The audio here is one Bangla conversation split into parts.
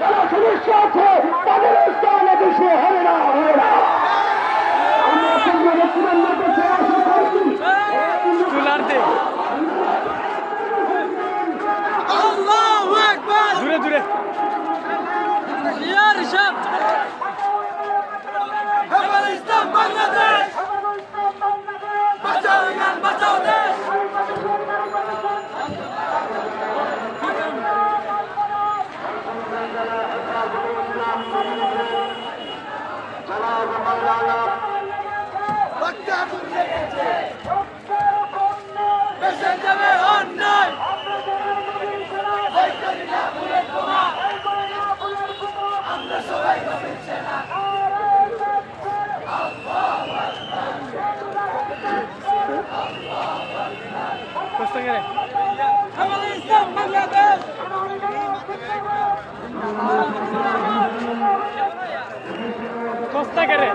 যারা সমস্যা আছে তাদের স্থানে দেশে হবে না, হবে না। আমরা কেন্দ্রীয় চূড়ান্ত দেশে আশা করছি দূরে দূরে ইসলাম বাংলাদেশ বাঁচাও ইমান বাঁচাও দেশ। বেঁচে যাবে অন্যায় আমরা সবাই ইসলাম বাংলাদেশ কস্তা করে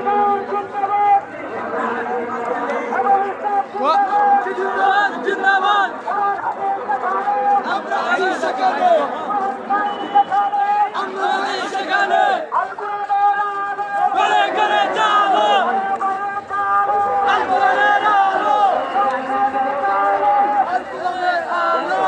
জিন্দাবাদ আমরা আছি সেখানে আমরা আছি সেখানে ঘরে ঘরে যাবো আন্দোলনের আলো আন্দোলনের আলো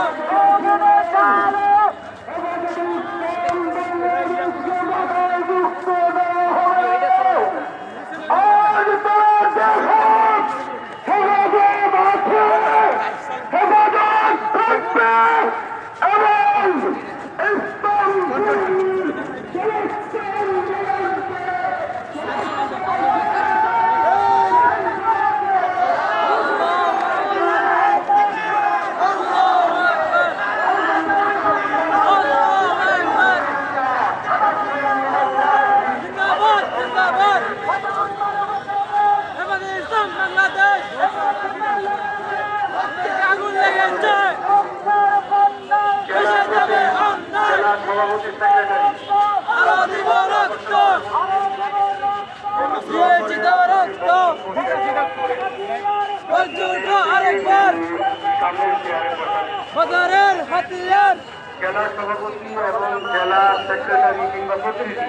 জেলা সভাপতি এবং জেলা সেক্রেটারি কিংবা প্রতিনিধি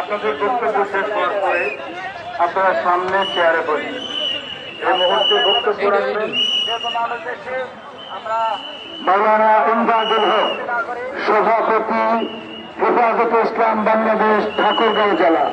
আপনাদের বক্তব্য শেষ করার পরে আপনারা সামনে চেয়ারে বসি। এই মুহূর্তে বক্তব্য রাখবেন মাওলানা ইমদাদুল হক, সভাপতি হেফাজতে ইসলাম বাংলাদেশ ঠাকুরগাঁও জেলা।